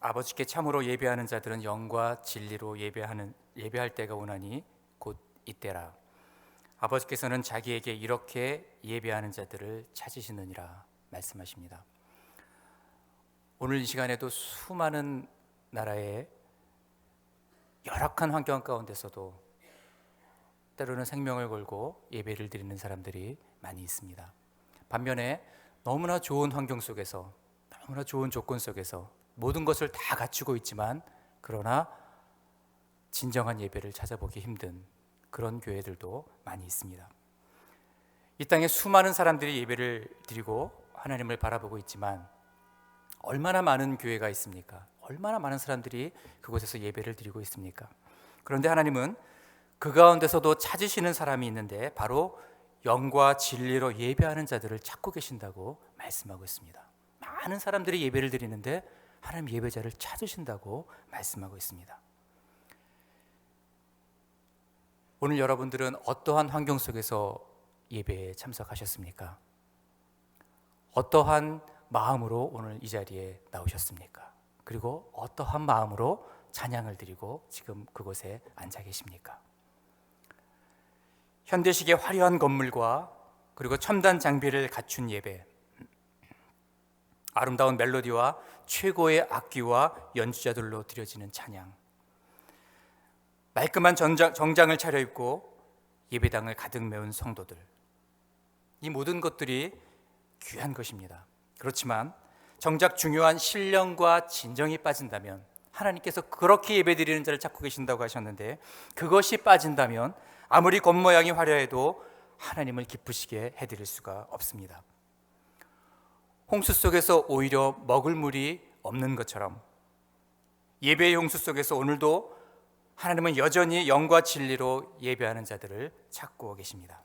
아버지께 참으로 예배하는 자들은 영과 진리로 예배할 때가 오나니 곧 이때라. 아버지께서는 자기에게 이렇게 예배하는 자들을 찾으시느니라 말씀하십니다. 오늘 이 시간에도 수많은 나라의 열악한 환경 가운데서도 때로는 생명을 걸고 예배를 드리는 사람들이 많이 있습니다. 반면에 너무나 좋은 환경 속에서, 너무나 좋은 조건 속에서 모든 것을 다 갖추고 있지만 그러나 진정한 예배를 찾아보기 힘든 그런 교회들도 많이 있습니다. 이 땅에 수많은 사람들이 예배를 드리고 하나님을 바라보고 있지만 얼마나 많은 교회가 있습니까? 얼마나 많은 사람들이 그곳에서 예배를 드리고 있습니까? 그런데 하나님은 그 가운데서도 찾으시는 사람이 있는데 바로 영과 진리로 예배하는 자들을 찾고 계신다고 말씀하고 있습니다. 많은 사람들이 예배를 드리는데 하나님 예배자를 찾으신다고 말씀하고 있습니다. 오늘 여러분들은 어떠한 환경 속에서 예배에 참석하셨습니까? 어떠한 마음으로 오늘 이 자리에 나오셨습니까? 그리고 어떠한 마음으로 찬양을 드리고 지금 그곳에 앉아 계십니까? 현대식의 화려한 건물과 그리고 첨단 장비를 갖춘 예배, 아름다운 멜로디와 최고의 악기와 연주자들로 드려지는 찬양, 말끔한 정장을 차려입고 예배당을 가득 메운 성도들, 이 모든 것들이 귀한 것입니다. 그렇지만 정작 중요한 신령과 진정이 빠진다면, 하나님께서 그렇게 예배드리는 자를 찾고 계신다고 하셨는데 그것이 빠진다면 아무리 겉모양이 화려해도 하나님을 기쁘시게 해드릴 수가 없습니다. 홍수 속에서 오히려 먹을 물이 없는 것처럼 예배의 홍수 속에서 오늘도 하나님은 여전히 영과 진리로 예배하는 자들을 찾고 계십니다.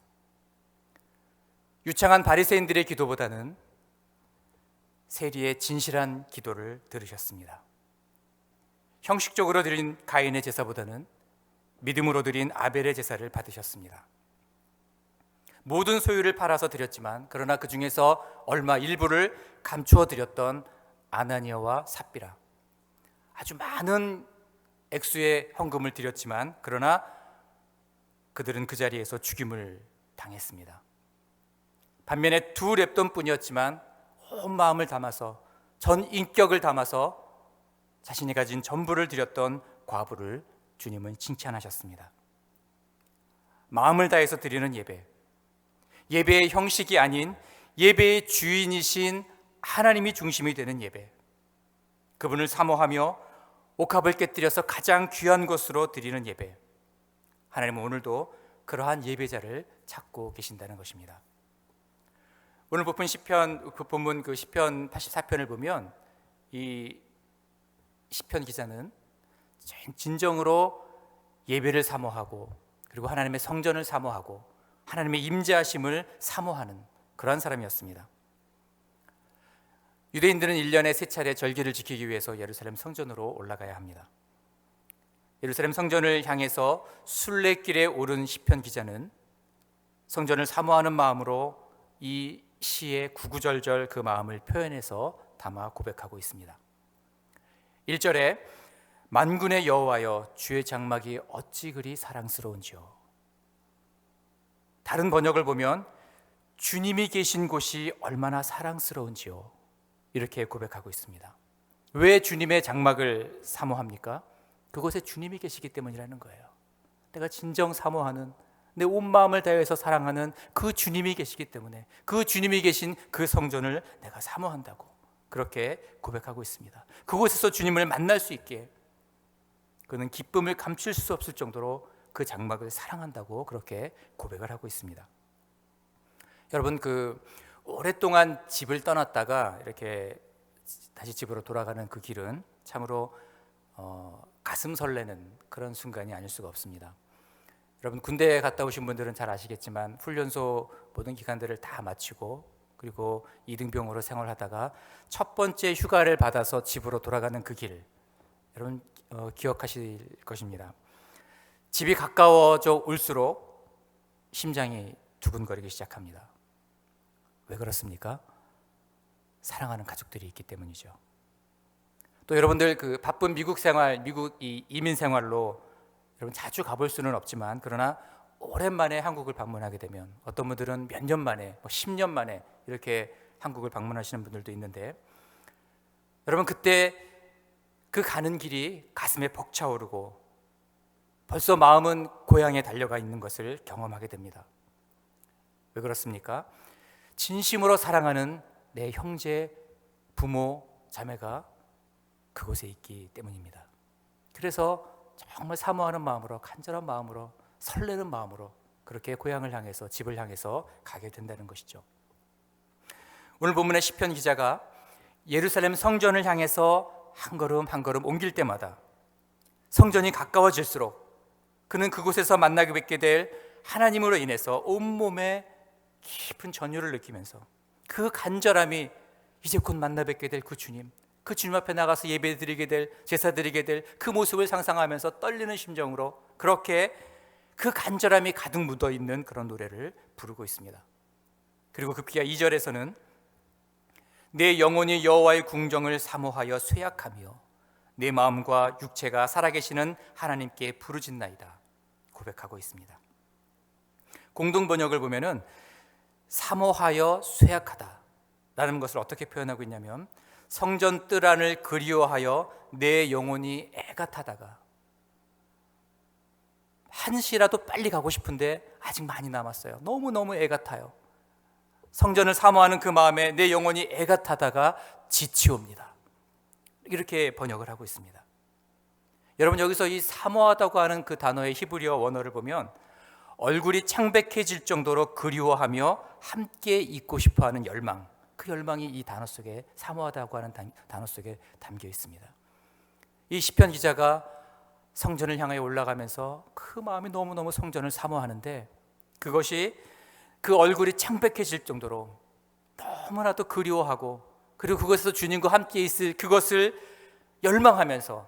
유창한 바리새인들의 기도보다는 세리의 진실한 기도를 들으셨습니다. 형식적으로 드린 가인의 제사보다는 믿음으로 드린 아벨의 제사를 받으셨습니다. 모든 소유를 팔아서 드렸지만 그러나 그 중에서 얼마 일부를 감추어 드렸던 아나니아와 삽비라, 아주 많은 액수의 헌금을 드렸지만 그러나 그들은 그 자리에서 죽임을 당했습니다. 반면에 두 렙돈뿐이었지만 온 마음을 담아서, 전 인격을 담아서 자신이 가진 전부를 드렸던 과부를 주님은 칭찬하셨습니다. 마음을 다해서 드리는 예배, 예배의 형식이 아닌 예배의 주인이신 하나님이 중심이 되는 예배, 그분을 사모하며 옥합을 깨뜨려서 가장 귀한 것으로 드리는 예배, 하나님은 오늘도 그러한 예배자를 찾고 계신다는 것입니다. 오늘 본문 시편 84편을 보면 이 시편 기자는 진정으로 예배를 사모하고 그리고 하나님의 성전을 사모하고 하나님의 임재하심을 사모하는 그러한 사람이었습니다. 유대인들은 1년에 3차례 절기를 지키기 위해서 예루살렘 성전으로 올라가야 합니다. 예루살렘 성전을 향해서 순례길에 오른 시편 기자는 성전을 사모하는 마음으로 이 시의 구구절절 그 마음을 표현해서 담아 고백하고 있습니다. 1절에 만군의 여호와여 주의 장막이 어찌 그리 사랑스러운지요. 다른 번역을 보면 주님이 계신 곳이 얼마나 사랑스러운지요, 이렇게 고백하고 있습니다. 왜 주님의 장막을 사모합니까? 그곳에 주님이 계시기 때문이라는 거예요. 내가 진정 사모하는, 내 온 마음을 다해서 사랑하는 그 주님이 계시기 때문에 그 주님이 계신 그 성전을 내가 사모한다고 그렇게 고백하고 있습니다. 그곳에서 주님을 만날 수 있게 그는 기쁨을 감출 수 없을 정도로 그 장막을 사랑한다고 그렇게 고백을 하고 있습니다. 여러분, 오랫동안 집을 떠났다가 이렇게 다시 집으로 돌아가는 그 길은 참으로 가슴 설레는 그런 순간이 아닐 수가 없습니다. 여러분, 군대에 갔다 오신 분들은 잘 아시겠지만 훈련소 모든 기간들을 다 마치고 그리고 이등병으로 생활하다가 첫 번째 휴가를 받아서 집으로 돌아가는 그 길, 여러분 기억하실 것입니다. 집이 가까워져 올수록 심장이 두근거리기 시작합니다. 왜 그렇습니까? 사랑하는 가족들이 있기 때문이죠. 또 여러분들 그 바쁜 미국 생활, 미국 이민 생활로 여러분 자주 가볼 수는 없지만, 그러나 오랜만에 한국을 방문하게 되면 어떤 분들은 몇 년 만에, 10년 만에 이렇게 한국을 방문하시는 분들도 있는데, 여러분 그때 그 가는 길이 가슴에 벅차오르고 벌써 마음은 고향에 달려가 있는 것을 경험하게 됩니다. 왜 그렇습니까? 진심으로 사랑하는 내 형제, 부모, 자매가 그곳에 있기 때문입니다. 그래서 정말 사모하는 마음으로, 간절한 마음으로, 설레는 마음으로 그렇게 고향을 향해서, 집을 향해서 가게 된다는 것이죠. 오늘 본문의 시편 기자가 예루살렘 성전을 향해서 한 걸음 한 걸음 옮길 때마다 성전이 가까워질수록 그는 그곳에서 만나게 뵙게 될 하나님으로 인해서 온몸에 깊은 전율을 느끼면서 그 간절함이 이제 곧 만나 뵙게 될 그 주님 앞에 나가서 예배 드리게 될, 제사 드리게 될 그 모습을 상상하면서 떨리는 심정으로 그렇게 그 간절함이 가득 묻어있는 그런 노래를 부르고 있습니다. 그리고 급기야 2절에서는 내 영혼이 여호와의 궁정을 사모하여 쇠약하며 내 마음과 육체가 살아계시는 하나님께 부르짖나이다 고백하고 있습니다. 공동 번역을 보면은 사모하여 쇠약하다 라는 것을 어떻게 표현하고 있냐면, 성전 뜰 안을 그리워하여 내 영혼이 애가 타다가 한시라도 빨리 가고 싶은데 아직 많이 남았어요. 너무너무 애가 타요. 성전을 사모하는 그 마음에 내 영혼이 애가 타다가 지치옵니다. 이렇게 번역을 하고 있습니다. 여러분 여기서 이 사모하다고 하는 그 단어의 히브리어 원어를 보면 얼굴이 창백해질 정도로 그리워하며 함께 있고 싶어하는 열망, 그 열망이 이 단어 속에, 사모하다고 하는 단어 속에 담겨 있습니다. 이 시편 기자가 성전을 향해 올라가면서 그 마음이 너무너무 성전을 사모하는데, 그것이 그 얼굴이 창백해질 정도로 너무나도 그리워하고, 그리고 그것에서 주님과 함께 있을 그것을 열망하면서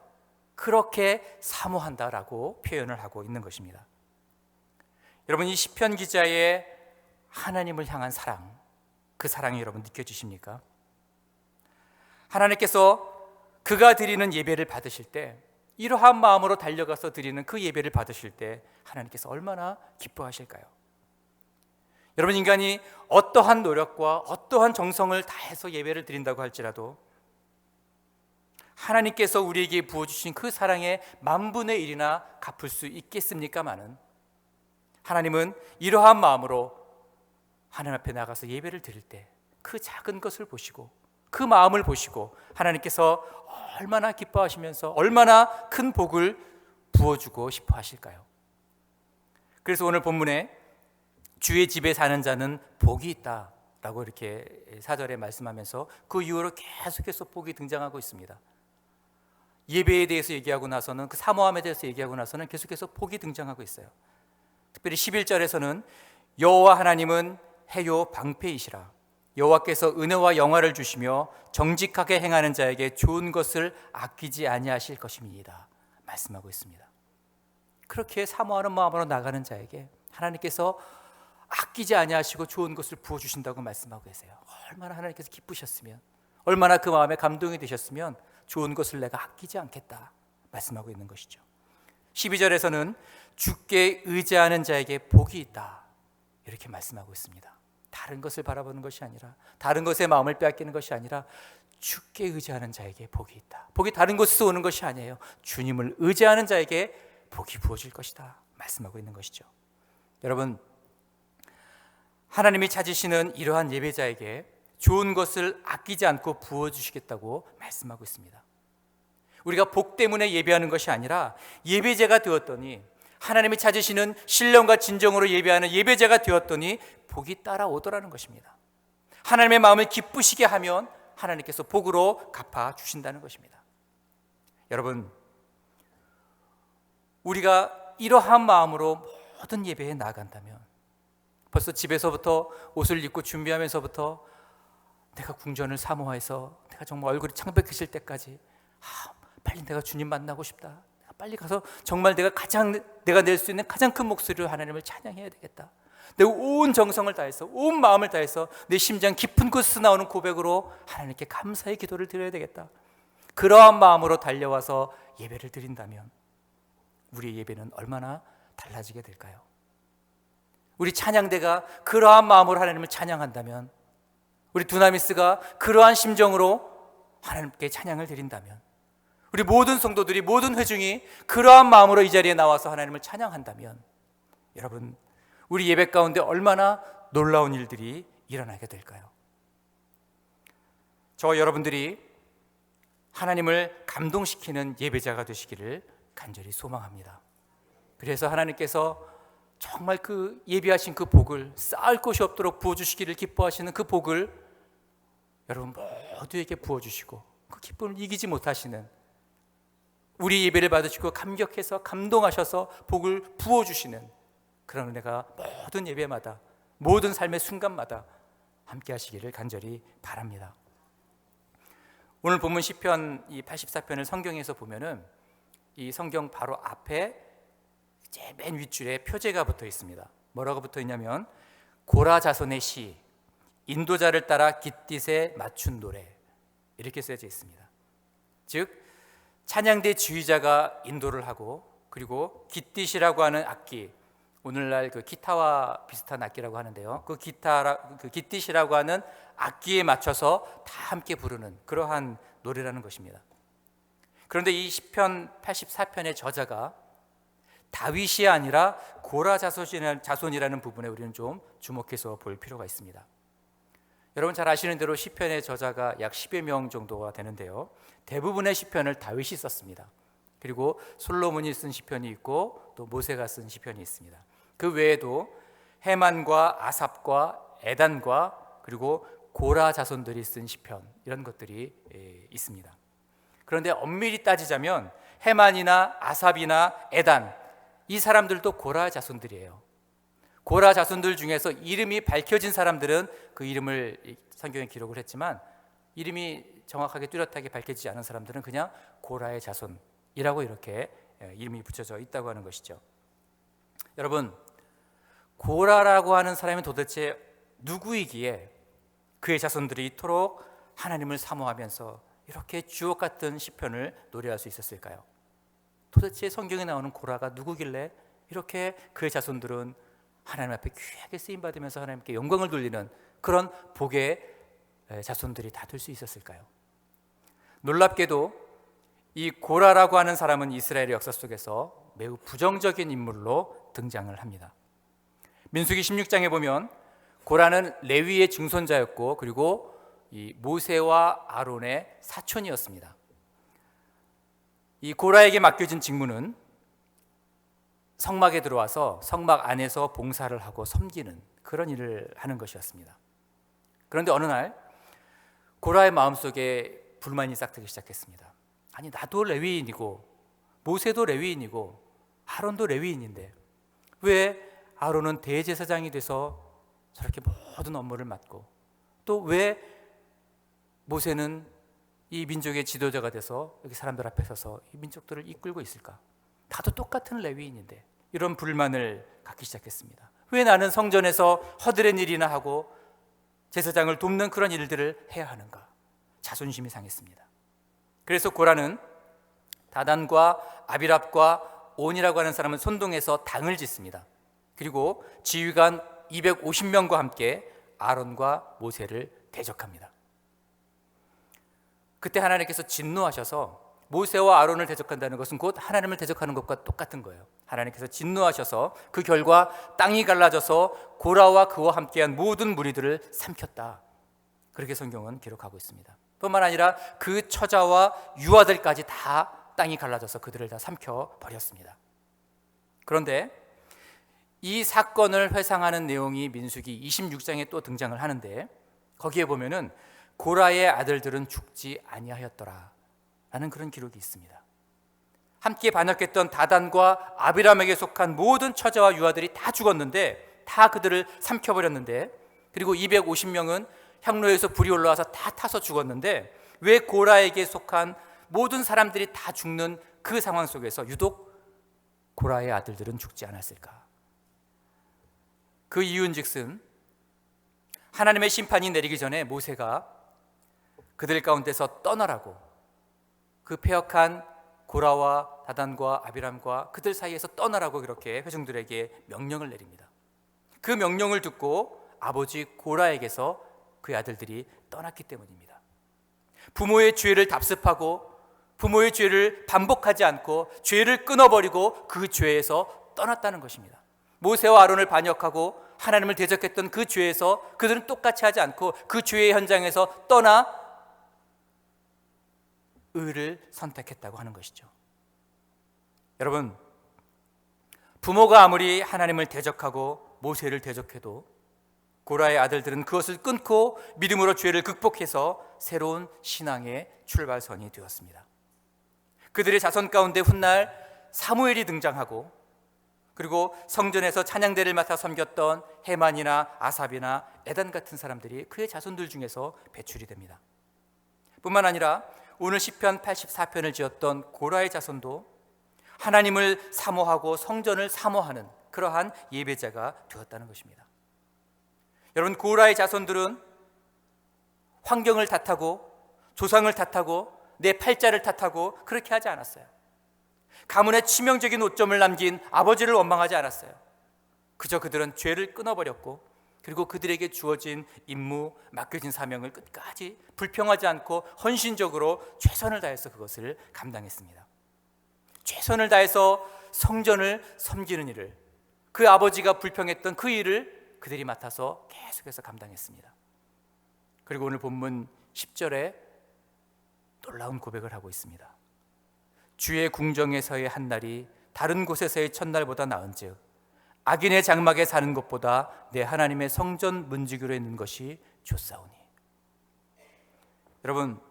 그렇게 사모한다라고 표현을 하고 있는 것입니다. 여러분 이 시편 기자의 하나님을 향한 사랑, 그 사랑이 여러분 느껴지십니까? 하나님께서 그가 드리는 예배를 받으실 때, 이러한 마음으로 달려가서 드리는 그 예배를 받으실 때 하나님께서 얼마나 기뻐하실까요? 여러분 인간이 어떠한 노력과 어떠한 정성을 다해서 예배를 드린다고 할지라도 하나님께서 우리에게 부어주신 그 사랑의 10,000분의 1이나 갚을 수 있겠습니까마는, 하나님은 이러한 마음으로 하나님 앞에 나가서 예배를 드릴 때 그 작은 것을 보시고 그 마음을 보시고 하나님께서 얼마나 기뻐하시면서 얼마나 큰 복을 부어주고 싶어 하실까요? 그래서 오늘 본문에 주의 집에 사는 자는 복이 있다 라고 이렇게 4절에 말씀하면서 그 이후로 계속해서 복이 등장하고 있습니다. 예배에 대해서 얘기하고 나서는, 그 사모함에 대해서 얘기하고 나서는 계속해서 복이 등장하고 있어요. 특별히 11절에서는 여호와 하나님은 해요 방패이시라, 여호와께서 은혜와 영화를 주시며 정직하게 행하는 자에게 좋은 것을 아끼지 아니하실 것임이니이다 말씀하고 있습니다. 그렇게 사모하는 마음으로 나가는 자에게 하나님께서 아끼지 아니하시고 좋은 것을 부어주신다고 말씀하고 계세요. 얼마나 하나님께서 기쁘셨으면, 얼마나 그 마음에 감동이 되셨으면 좋은 것을 내가 아끼지 않겠다 말씀하고 있는 것이죠. 12절에서는 주께 의지하는 자에게 복이 있다 이렇게 말씀하고 있습니다. 다른 것을 바라보는 것이 아니라, 다른 것에 마음을 빼앗기는 것이 아니라 주께 의지하는 자에게 복이 있다. 복이 다른 곳에서 오는 것이 아니에요. 주님을 의지하는 자에게 복이 부어질 것이다 말씀하고 있는 것이죠. 여러분 하나님이 찾으시는 이러한 예배자에게 좋은 것을 아끼지 않고 부어주시겠다고 말씀하고 있습니다. 우리가 복 때문에 예배하는 것이 아니라 예배자가 되었더니, 하나님이 찾으시는 신령과 진정으로 예배하는 예배자가 되었더니 복이 따라오더라는 것입니다. 하나님의 마음을 기쁘시게 하면 하나님께서 복으로 갚아주신다는 것입니다. 여러분 우리가 이러한 마음으로 모든 예배에 나아간다면, 벌써 집에서부터 옷을 입고 준비하면서부터 내가 궁전을 사모해서 내가 정말 얼굴이 창백해질 때까지 빨리 내가 주님 만나고 싶다, 빨리 가서 정말 내가 낼 수 있는 가장 큰 목소리로 하나님을 찬양해야 되겠다, 내가 온 정성을 다해서 온 마음을 다해서 내 심장 깊은 곳에서 나오는 고백으로 하나님께 감사의 기도를 드려야 되겠다, 그러한 마음으로 달려와서 예배를 드린다면 우리의 예배는 얼마나 달라지게 될까요? 우리 찬양대가 그러한 마음으로 하나님을 찬양한다면, 우리 두나미스가 그러한 심정으로 하나님께 찬양을 드린다면, 우리 모든 성도들이, 모든 회중이 그러한 마음으로 이 자리에 나와서 하나님을 찬양한다면, 여러분, 우리 예배 가운데 얼마나 놀라운 일들이 일어나게 될까요? 저와 여러분들이 하나님을 감동시키는 예배자가 되시기를 간절히 소망합니다. 그래서 하나님께서 정말 그 예비하신 그 복을 쌓을 곳이 없도록 부어주시기를 기뻐하시는 그 복을 여러분 모두에게 부어주시고, 그 기쁨을 이기지 못하시는, 우리 예배를 받으시고 감격해서 감동하셔서 복을 부어주시는 그런 은혜가 모든 예배마다, 모든 삶의 순간마다 함께 하시기를 간절히 바랍니다. 오늘 본문 시편 이 84편을 성경에서 보면은 이 성경 바로 앞에 이제 맨 윗줄에 표제가 붙어 있습니다. 뭐라고 붙어 있냐면 고라 자손의 시, 인도자를 따라 깃딧에 맞춘 노래, 이렇게 쓰여져 있습니다. 즉 찬양대 지휘자가 인도를 하고, 그리고 깃딧이라고 하는 악기, 오늘날 그 기타와 비슷한 악기라고 하는데요, 그 깃딧이라고 하는 악기에 맞춰서 다 함께 부르는 그러한 노래라는 것입니다. 그런데 이 시편 84편의 저자가 다윗이 아니라 고라 자손이라는 부분에 우리는 좀 주목해서 볼 필요가 있습니다. 여러분 잘 아시는 대로 시편의 저자가 약 10여 명 정도가 되는데요, 대부분의 시편을 다윗이 썼습니다. 그리고 솔로몬이 쓴 시편이 있고 또 모세가 쓴 시편이 있습니다. 그 외에도 헤만과 아삽과 에단과 그리고 고라 자손들이 쓴 시편, 이런 것들이 있습니다. 그런데 엄밀히 따지자면 헤만이나 아삽이나 에단, 이 사람들도 고라 자손들이에요. 고라 자손들 중에서 이름이 밝혀진 사람들은 그 이름을 성경에 기록을 했지만, 이름이 정확하게 뚜렷하게 밝혀지지 않은 사람들은 그냥 고라의 자손이라고 이렇게 이름이 붙여져 있다고 하는 것이죠. 여러분, 고라라고 하는 사람이 도대체 누구이기에 그의 자손들이 이토록 하나님을 사모하면서 이렇게 주옥 같은 시편을 노래할 수 있었을까요? 도대체 성경에 나오는 고라가 누구길래 이렇게 그의 자손들은 하나님 앞에 귀하게 쓰임받으면서 하나님께 영광을 돌리는 그런 복의 자손들이 다 될 수 있었을까요? 놀랍게도 이 고라라고 하는 사람은 이스라엘의 역사 속에서 매우 부정적인 인물로 등장을 합니다. 민수기 16장에 보면 고라는 레위의 증손자였고, 그리고 이 모세와 아론의 사촌이었습니다. 이 고라에게 맡겨진 직무는 성막에 들어와서 성막 안에서 봉사를 하고 섬기는 그런 일을 하는 것이었습니다. 그런데 어느 날 고라의 마음속에 불만이 싹트기 시작했습니다. 아니, 나도 레위인이고 모세도 레위인이고 아론도 레위인인데 왜 아론은 대제사장이 돼서 저렇게 모든 업무를 맡고, 또 왜 모세는 이 민족의 지도자가 돼서 여기 사람들 앞에 서서 이 민족들을 이끌고 있을까? 나도 똑같은 레위인인데. 이런 불만을 갖기 시작했습니다. 왜 나는 성전에서 허드렛 일이나 하고 제사장을 돕는 그런 일들을 해야 하는가? 자존심이 상했습니다. 그래서 고라는 다단과 아비랍과 온이라고 하는 사람은 선동해서 당을 짓습니다. 그리고 지휘관 250명과 함께 아론과 모세를 대적합니다. 그때 하나님께서 진노하셔서, 모세와 아론을 대적한다는 것은 곧 하나님을 대적하는 것과 똑같은 거예요. 하나님께서 진노하셔서 그 결과 땅이 갈라져서 고라와 그와 함께한 모든 무리들을 삼켰다, 그렇게 성경은 기록하고 있습니다. 뿐만 아니라 그 처자와 유아들까지 다 땅이 갈라져서 그들을 다 삼켜버렸습니다. 그런데 이 사건을 회상하는 내용이 민수기 26장에 또 등장을 하는데, 거기에 보면은 고라의 아들들은 죽지 아니하였더라 라는 그런 기록이 있습니다. 함께 반역했던 다단과 아비람에게 속한 모든 처자와 유아들이 다 죽었는데, 다 그들을 삼켜버렸는데, 그리고 250명은 향로에서 불이 올라와서 다 타서 죽었는데, 왜 고라에게 속한 모든 사람들이 다 죽는 그 상황 속에서 유독 고라의 아들들은 죽지 않았을까? 그 이유인즉슨 하나님의 심판이 내리기 전에 모세가 그들 가운데서 떠나라고, 그 패역한 고라와 다단과 아비람과 그들 사이에서 떠나라고 그렇게 회중들에게 명령을 내립니다. 그 명령을 듣고 아버지 고라에게서 그의 아들들이 떠났기 때문입니다. 부모의 죄를 답습하고 부모의 죄를 반복하지 않고 죄를 끊어버리고 그 죄에서 떠났다는 것입니다. 모세와 아론을 반역하고 하나님을 대적했던 그 죄에서 그들은 똑같이 하지 않고 그 죄의 현장에서 떠나 의를 선택했다고 하는 것이죠. 여러분, 부모가 아무리 하나님을 대적하고 모세를 대적해도 고라의 아들들은 그것을 끊고 믿음으로 죄를 극복해서 새로운 신앙의 출발선이 되었습니다. 그들의 자손 가운데 훗날 사무엘이 등장하고, 그리고 성전에서 찬양대를 맡아 섬겼던 헤만이나 아삽이나 에단 같은 사람들이 그의 자손들 중에서 배출이 됩니다. 뿐만 아니라 오늘 시편 84편을 지었던 고라의 자손도 하나님을 사모하고 성전을 사모하는 그러한 예배자가 되었다는 것입니다. 여러분, 고라의 자손들은 환경을 탓하고 조상을 탓하고 내 팔자를 탓하고 그렇게 하지 않았어요. 가문에 치명적인 오점을 남긴 아버지를 원망하지 않았어요. 그저 그들은 죄를 끊어버렸고, 그리고 그들에게 주어진 임무, 맡겨진 사명을 끝까지 불평하지 않고 헌신적으로 최선을 다해서 그것을 감당했습니다. 최선을 다해서 성전을 섬기는 일을, 그 아버지가 불평했던 그 일을 그들이 맡아서 계속해서 감당했습니다. 그리고 오늘 본문 10절에 놀라운 고백을 하고 있습니다. 주의 궁정에서의 한날이 다른 곳에서의 첫날보다 나은즉 악인의 장막에 사는 것보다 내 하나님의 성전 문지기로 있는 것이 좋사오니. 여러분,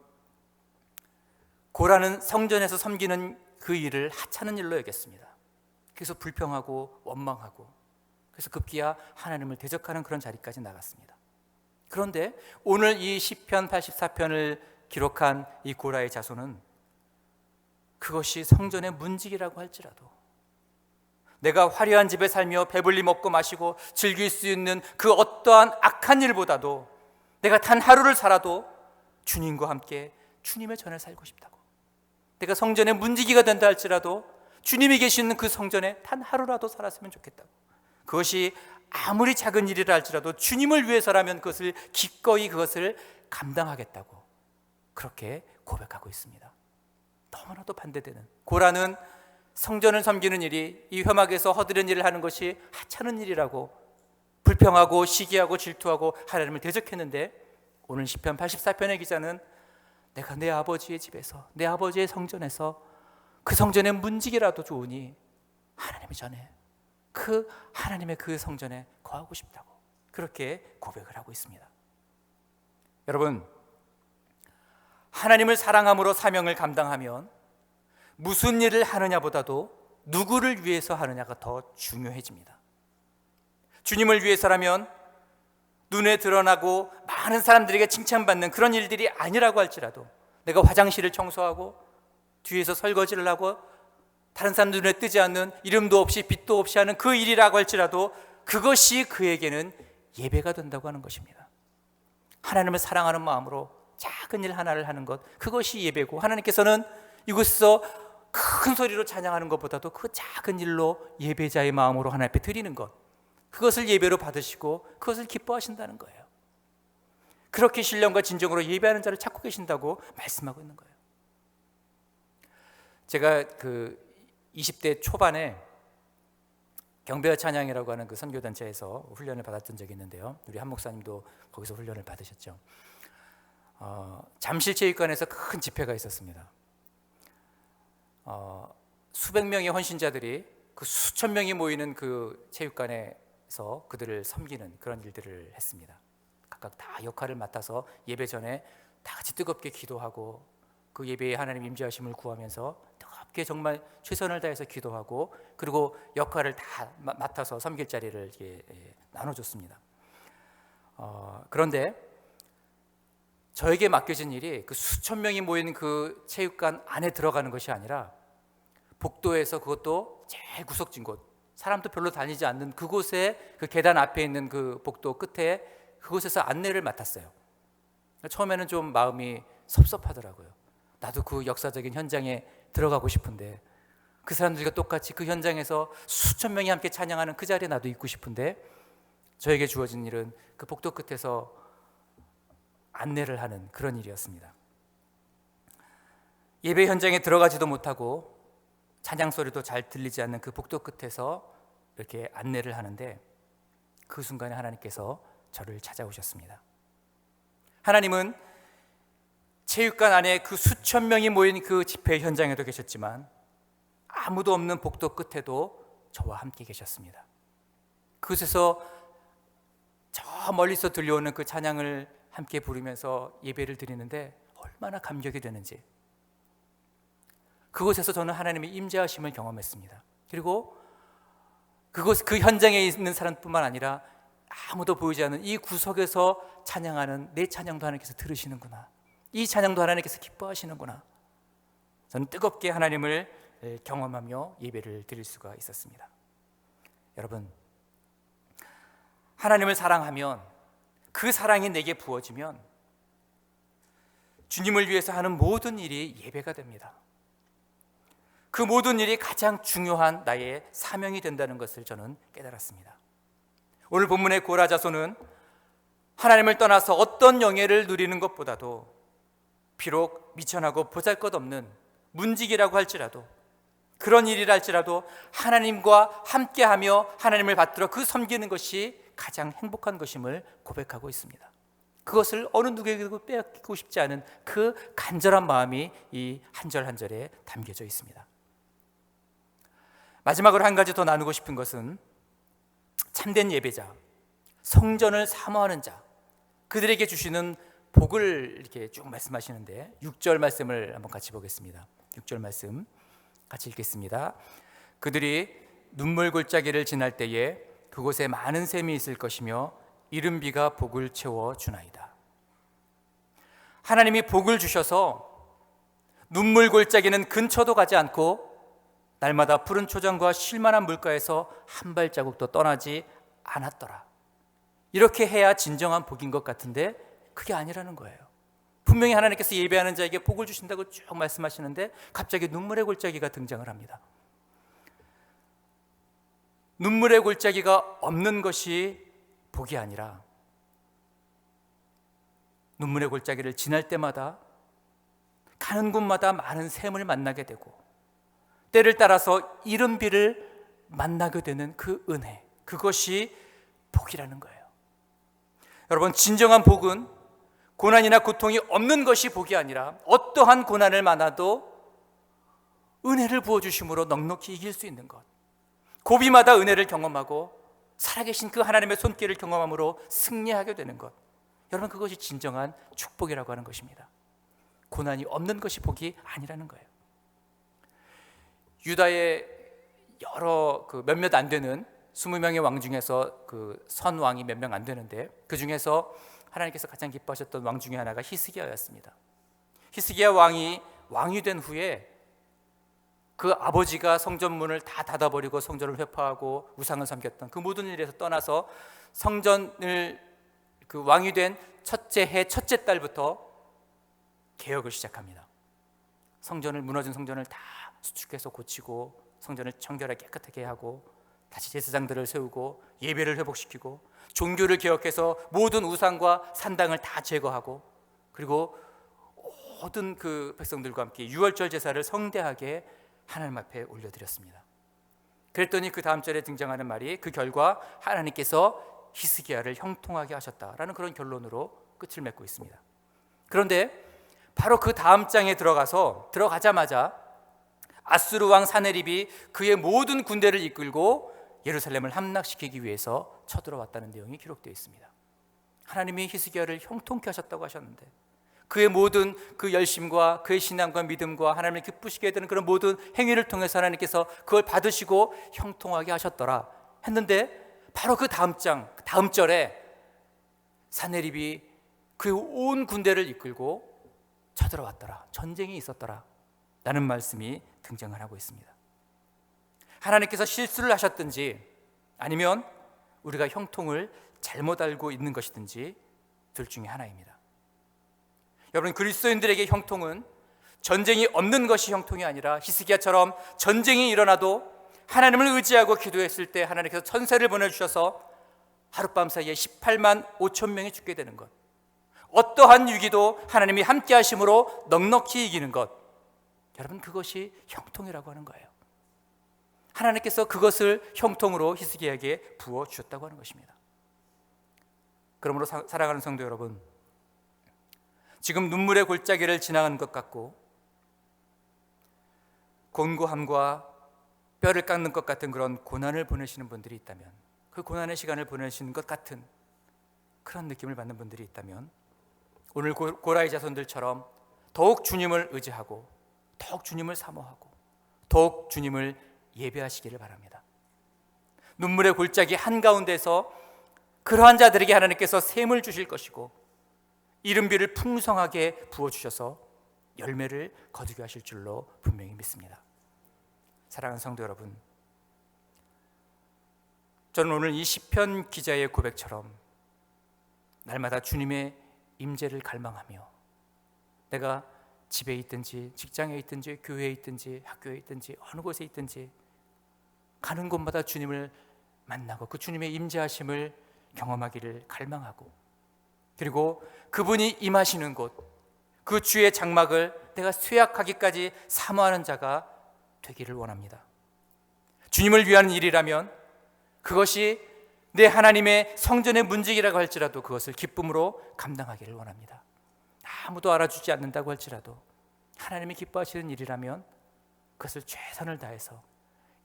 고라는 성전에서 섬기는 그 일을 하찮은 일로 여겼습니다. 그래서 불평하고 원망하고, 그래서 급기야 하나님을 대적하는 그런 자리까지 나갔습니다. 그런데 오늘 이 시편 84편을 기록한 이 고라의 자손은 그것이 성전의 문지기라고 할지라도, 내가 화려한 집에 살며 배불리 먹고 마시고 즐길 수 있는 그 어떠한 악한 일보다도 내가 단 하루를 살아도 주님과 함께 주님의 전에 살고 싶다고, 내가 성전의 문지기가 된다 할지라도 주님이 계시는 그 성전에 단 하루라도 살았으면 좋겠다고, 그것이 아무리 작은 일이라 할지라도 주님을 위해서라면 그것을 기꺼이 그것을 감당하겠다고 그렇게 고백하고 있습니다. 너무나도 반대되는, 고라는 성전을 섬기는 일이, 이 회막에서 허드렛 일을 하는 것이 하찮은 일이라고 불평하고 시기하고 질투하고 하나님을 대적했는데, 오늘 시편 84편의 기자는 내가 내 아버지의 집에서, 내 아버지의 성전에서 그 성전의 문지기라도 좋으니 하나님의 전에, 그 하나님의 그 성전에 거하고 싶다고 그렇게 고백을 하고 있습니다. 여러분, 하나님을 사랑함으로 사명을 감당하면 무슨 일을 하느냐보다도 누구를 위해서 하느냐가 더 중요해집니다. 주님을 위해서라면 눈에 드러나고 많은 사람들에게 칭찬받는 그런 일들이 아니라고 할지라도, 내가 화장실을 청소하고 뒤에서 설거지를 하고 다른 사람들 눈에 뜨지 않는, 이름도 없이 빛도 없이 하는 그 일이라고 할지라도 그것이 그에게는 예배가 된다고 하는 것입니다. 하나님을 사랑하는 마음으로 작은 일 하나를 하는 것, 그것이 예배고, 하나님께서는 이곳에서 큰 소리로 찬양하는 것보다도 그 작은 일로 예배자의 마음으로 하나님 앞에 드리는 것, 그것을 예배로 받으시고 그것을 기뻐하신다는 거예요. 그렇게 신령과 진정으로 예배하는 자를 찾고 계신다고 말씀하고 있는 거예요. 제가 그 20대 초반에 경배와 찬양이라고 하는 그 선교단체에서 훈련을 받았던 적이 있는데요, 우리 한 목사님도 거기서 훈련을 받으셨죠. 잠실체육관에서 큰 집회가 있었습니다. 수백 명의 헌신자들이 그 수천 명이 모이는 그 체육관에서 그들을 섬기는 그런 일들을 했습니다. 각각 다 역할을 맡아서 예배 전에 다 같이 뜨겁게 기도하고, 그 예배에 하나님 임재하심을 구하면서 뜨겁게 정말 최선을 다해서 기도하고, 그리고 역할을 다 맡아서 섬길 자리를 나눠줬습니다. 그런데 저에게 맡겨진 일이 그 수천 명이 모인 그 체육관 안에 들어가는 것이 아니라 복도에서, 그것도 제일 구석진 곳, 사람도 별로 다니지 않는 그곳에, 그 계단 앞에 있는 그 복도 끝에 그곳에서 안내를 맡았어요. 처음에는 좀 마음이 섭섭하더라고요. 나도 그 역사적인 현장에 들어가고 싶은데, 그 사람들과 똑같이 그 현장에서 수천 명이 함께 찬양하는 그 자리에 나도 있고 싶은데, 저에게 주어진 일은 그 복도 끝에서 안내를 하는 그런 일이었습니다. 예배 현장에 들어가지도 못하고 찬양 소리도 잘 들리지 않는 그 복도 끝에서 이렇게 안내를 하는데, 그 순간에 하나님께서 저를 찾아오셨습니다. 하나님은 체육관 안에 그 수천 명이 모인 그 집회 현장에도 계셨지만 아무도 없는 복도 끝에도 저와 함께 계셨습니다. 그곳에서 저 멀리서 들려오는 그 찬양을 함께 부르면서 예배를 드리는데 얼마나 감격이 되는지, 그곳에서 저는 하나님의 임재하심을 경험했습니다. 그리고 그 현장에 있는 사람뿐만 아니라 아무도 보이지 않는 이 구석에서 찬양하는 내 찬양도 하나님께서 들으시는구나, 이 찬양도 하나님께서 기뻐하시는구나, 저는 뜨겁게 하나님을 경험하며 예배를 드릴 수가 있었습니다. 여러분, 하나님을 사랑하면, 그 사랑이 내게 부어지면 주님을 위해서 하는 모든 일이 예배가 됩니다. 그 모든 일이 가장 중요한 나의 사명이 된다는 것을 저는 깨달았습니다. 오늘 본문의 고라자손은 하나님을 떠나서 어떤 영예를 누리는 것보다도, 비록 미천하고 보잘것없는 문직이라고 할지라도, 그런 일이라 할지라도 하나님과 함께하며 하나님을 받들어 그 섬기는 것이 가장 행복한 것임을 고백하고 있습니다. 그것을 어느 누구에게도 빼앗기고 싶지 않은 그 간절한 마음이 이 한 절 한 절에 담겨져 있습니다. 마지막으로 한 가지 더 나누고 싶은 것은 참된 예배자, 성전을 사모하는 자, 그들에게 주시는 복을 이렇게 쭉 말씀하시는데, 6절 말씀을 한번 같이 보겠습니다. 6절 말씀 같이 읽겠습니다. 그들이 눈물 골짜기를 지날 때에 그곳에 많은 샘이 있을 것이며 이른 비가 복을 채워 주나이다. 하나님이 복을 주셔서 눈물 골짜기는 근처도 가지 않고 날마다 푸른 초장과 쉴만한 물가에서 한 발자국도 떠나지 않았더라. 이렇게 해야 진정한 복인 것 같은데 그게 아니라는 거예요. 분명히 하나님께서 예배하는 자에게 복을 주신다고 쭉 말씀하시는데 갑자기 눈물의 골짜기가 등장을 합니다. 눈물의 골짜기가 없는 것이 복이 아니라, 눈물의 골짜기를 지날 때마다 가는 곳마다 많은 샘을 만나게 되고 때를 따라서 이른 비를 만나게 되는 그 은혜, 그것이 복이라는 거예요. 여러분, 진정한 복은 고난이나 고통이 없는 것이 복이 아니라 어떠한 고난을 만나도 은혜를 부어주심으로 넉넉히 이길 수 있는 것, 고비마다 은혜를 경험하고 살아계신 그 하나님의 손길을 경험함으로 승리하게 되는 것, 여러분, 그것이 진정한 축복이라고 하는 것입니다. 고난이 없는 것이 복이 아니라는 거예요. 유다의 여러 몇몇 안 되는 20명의 왕 중에서 그 선 왕이 몇 명 안 되는데, 그 중에서 하나님께서 가장 기뻐하셨던 왕 중에 하나가 히스기야였습니다. 히스기야 왕이 왕이 된 후에 그 아버지가 성전문을 다 닫아버리고 성전을 회파하고 우상을 섬겼던 그 모든 일에서 떠나서 성전을 그 왕이 된 첫째 해 첫째 달부터 개혁을 시작합니다. 성전을, 무너진 성전을 다 수축해서 고치고 성전을 청결하게 깨끗하게 하고 다시 제사장들을 세우고 예배를 회복시키고 종교를 개혁해서 모든 우상과 산당을 다 제거하고, 그리고 모든 그 백성들과 함께 유월절 제사를 성대하게 하나님 앞에 올려드렸습니다. 그랬더니 그 다음 절에 등장하는 말이, 그 결과 하나님께서 히스기야를 형통하게 하셨다라는 그런 결론으로 끝을 맺고 있습니다. 그런데 바로 그 다음 장에 들어가자마자 아수르 왕 사네립이 그의 모든 군대를 이끌고 예루살렘을 함락시키기 위해서 쳐들어왔다는 내용이 기록되어 있습니다. 하나님이 히스기야를 형통케 하셨다고 하셨는데 그의 모든 그 열심과 그의 신앙과 믿음과 하나님을 기쁘시게 되는 그런 모든 행위를 통해서 하나님께서 그걸 받으시고 형통하게 하셨더라 했는데, 바로 그 다음 장, 다음 절에 사네립이 그의 온 군대를 이끌고 쳐들어왔더라, 전쟁이 있었더라 라는 말씀이 등장을 하고 있습니다. 하나님께서 실수를 하셨든지 아니면 우리가 형통을 잘못 알고 있는 것이든지 둘 중에 하나입니다. 여러분, 그리스도인들에게 형통은 전쟁이 없는 것이 형통이 아니라 히스기야처럼 전쟁이 일어나도 하나님을 의지하고 기도했을 때 하나님께서 천사를 보내주셔서 하룻밤 사이에 18만 5천 명이 죽게 되는 것, 어떠한 위기도 하나님이 함께 하심으로 넉넉히 이기는 것, 여러분 그것이 형통이라고 하는 거예요. 하나님께서 그것을 형통으로 히스기야에게 부어주셨다고 하는 것입니다. 그러므로 사랑하는 성도 여러분, 지금 눈물의 골짜기를 지나가는 것 같고 곤고함과 뼈를 깎는 것 같은 그런 고난을 보내시는 분들이 있다면, 그 고난의 시간을 보내시는 것 같은 그런 느낌을 받는 분들이 있다면, 오늘 고라의 자손들처럼 더욱 주님을 의지하고 더욱 주님을 사모하고 더욱 주님을 예배하시기를 바랍니다. 눈물의 골짜기 한가운데서 그러한 자들에게 하나님께서 샘을 주실 것이고 이른비를 풍성하게 부어주셔서 열매를 거두게 하실 줄로 분명히 믿습니다. 사랑하는 성도 여러분, 저는 오늘 이 시편 기자의 고백처럼 날마다 주님의 임재를 갈망하며 내가 집에 있든지 직장에 있든지 교회에 있든지 학교에 있든지 어느 곳에 있든지 가는 곳마다 주님을 만나고 그 주님의 임재하심을 경험하기를 갈망하고, 그리고 그분이 임하시는 곳, 그 주의 장막을 내가 쇠약하기까지 사모하는 자가 되기를 원합니다. 주님을 위한 일이라면 그것이 내 하나님의 성전의 문직이라고 할지라도 그것을 기쁨으로 감당하기를 원합니다. 아무도 알아주지 않는다고 할지라도 하나님이 기뻐하시는 일이라면 그것을 최선을 다해서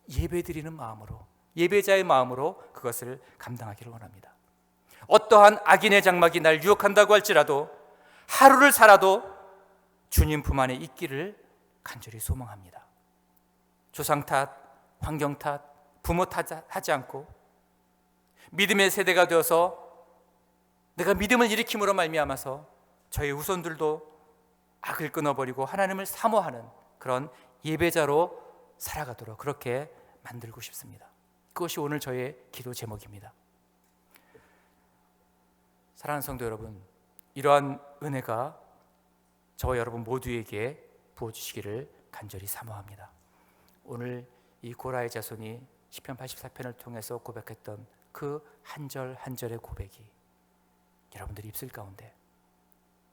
예배드리는 마음으로, 예배자의 마음으로 그것을 감당하기를 원합니다. 어떠한 악인의 장막이 날 유혹한다고 할지라도 하루를 살아도 주님 품 안에 있기를 간절히 소망합니다. 조상 탓, 환경 탓, 부모 탓하지 않고 믿음의 세대가 되어서 내가 믿음을 일으킴으로 말미암아서 저희 후손들도 악을 끊어버리고 하나님을 사모하는 그런 예배자로 살아가도록 그렇게 만들고 싶습니다. 그것이 오늘 저의 기도 제목입니다. 사랑하는 성도 여러분, 이러한 은혜가 저와 여러분 모두에게 부어주시기를 간절히 사모합니다. 오늘 이 고라의 자손이 시편 84편을 통해서 고백했던 그 한 절 한 절의 고백이 여러분들의 입술 가운데,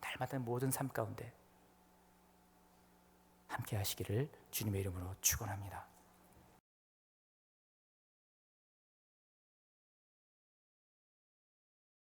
날마다 모든 삶 가운데 함께 하시기를 주님의 이름으로 축원합니다.